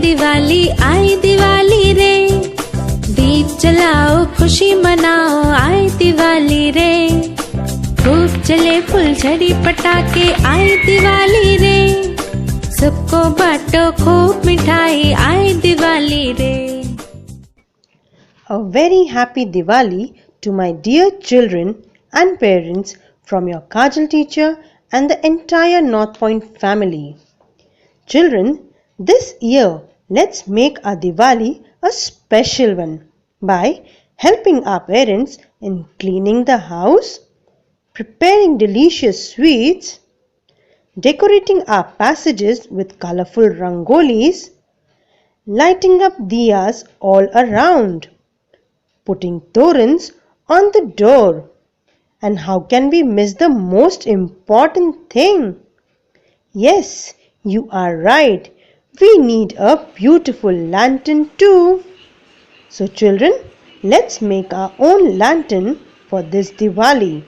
आई दिवाली रे, दीप जलाओ खुशी मनाओ, आई दिवाली रे। खूब चले फुलझड़ी पटाखे, आई दिवाली रे। सबको बांटो खूब मिठाई, आई दिवाली रे। A very happy Diwali to my dear children and parents from your Kajal teacher and the entire North Point family. Children, this year let's make our Diwali a special one by helping our parents in cleaning the house, preparing delicious sweets, decorating our passages with colorful rangolis, lighting up diyas all around, putting torans on the door. And how can we miss the most important thing? Yes, you are right. We need a beautiful lantern too. So children, let's make our own lantern for this Diwali.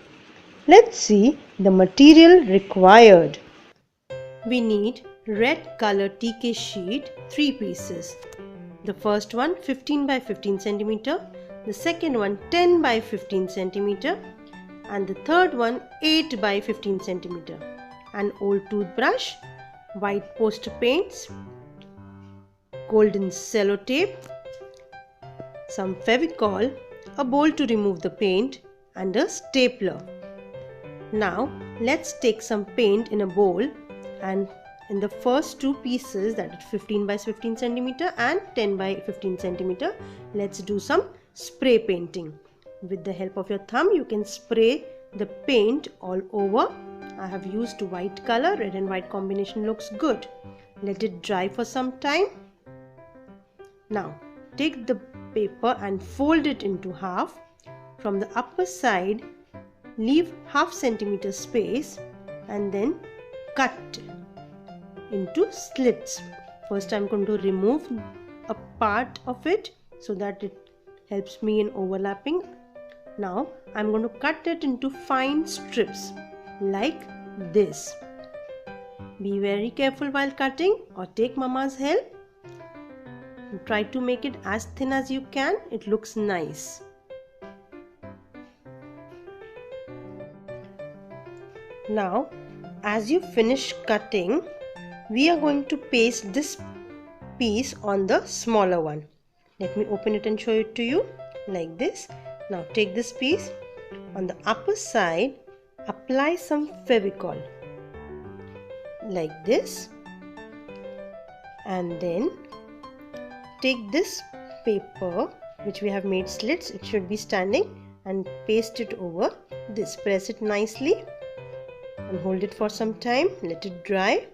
Let's see the material required. We need red color TK sheet, 3 pieces. The first one 15 by 15 centimeter, the second one 10 by 15 centimeter, and the third one 8 by 15 centimeter. An old toothbrush, white poster paints, golden sellotape, some Fevicol, a bowl to remove the paint, and a stapler. Now let's take some paint in a bowl, and in the first 2 pieces, that is 15 by 15 centimeter and 10 by 15 centimeter, let's do some spray painting. With the help of your thumb, you can spray the paint all over. I have used white color. Red and white combination looks good. Let it dry for some time. Now take the paper and fold it into half. From the upper side, leave half centimeter space and then cut into slits. First, I'm going to remove a part of it so that it helps me in overlapping. Now I'm going to cut it into fine strips like this. Be very careful while cutting or take mama's help. Try to make it as thin as you can. It looks nice. Now as you finish cutting, we are going to paste this piece on the smaller one. Let me open it and show it to you like this. Now take this piece. On the upper side, apply some Fevicol like this, and then take this paper which we have made slits, it should be standing, and paste it over this. Press it nicely and hold it for some time. Let it dry.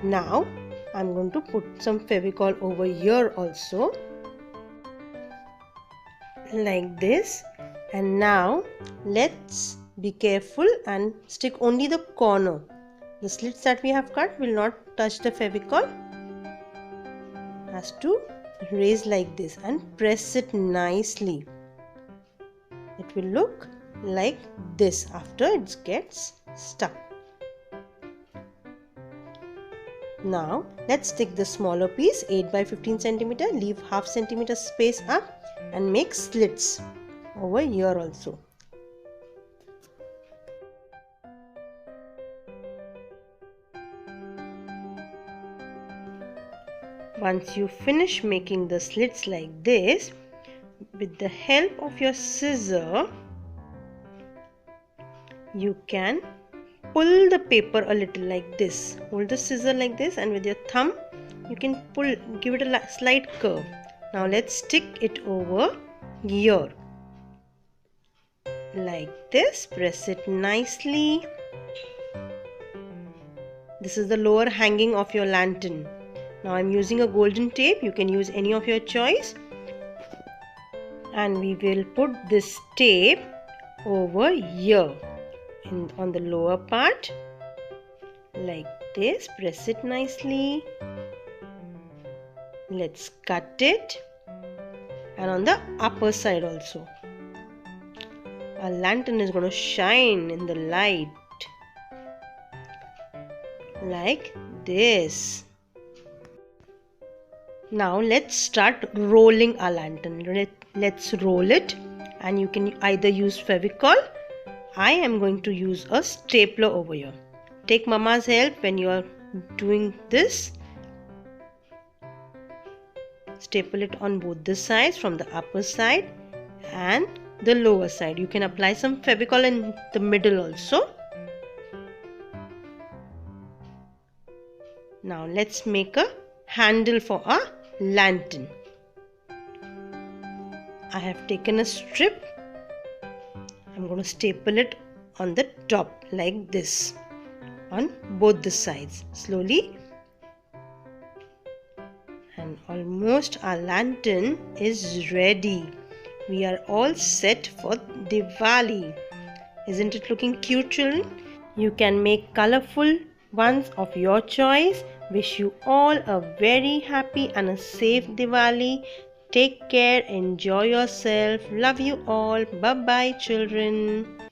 Now I'm going to put some Fevicol over here also like this. And now let's be careful and stick only the corner. The slits that we have cut will not touch the Fevicol. Has to raise like this and press it nicely. It will look like this after it gets stuck. Now let's take the smaller piece, 8 by 15 centimeter, leave half centimeter space up and make slits over here also. Once you finish making the slits like this, with the help of your scissor, you can pull the paper a little like this. Hold the scissor like this, and with your thumb you can pull, give it a slight curve. Now let's stick it over here like this. Press it nicely. This is the lower hanging of your lantern. Now I'm using a golden tape. You can use any of your choice, and we will put this tape over here on the lower part like this. Press it nicely. Let's cut it, and on the upper side also. Our lantern is going to shine in the light like this. Now let's start rolling our lantern. Let's roll it, and you can either use Fevicol. I am going to use a stapler over here. Take Mama's help when you are doing this. Staple it on both the sides, from the upper side and the lower side. You can apply some Fevicol in the middle also. Now let's make a handle for our lantern. I have taken a strip. I'm going to staple it on the top like this on both the sides slowly. And almost our lantern is ready. We are all set for Diwali. Isn't it looking cute, children? You can make colorful ones of your choice. Wish you all a very happy and a safe Diwali. Take care, enjoy yourself. Love you all. Bye bye, children.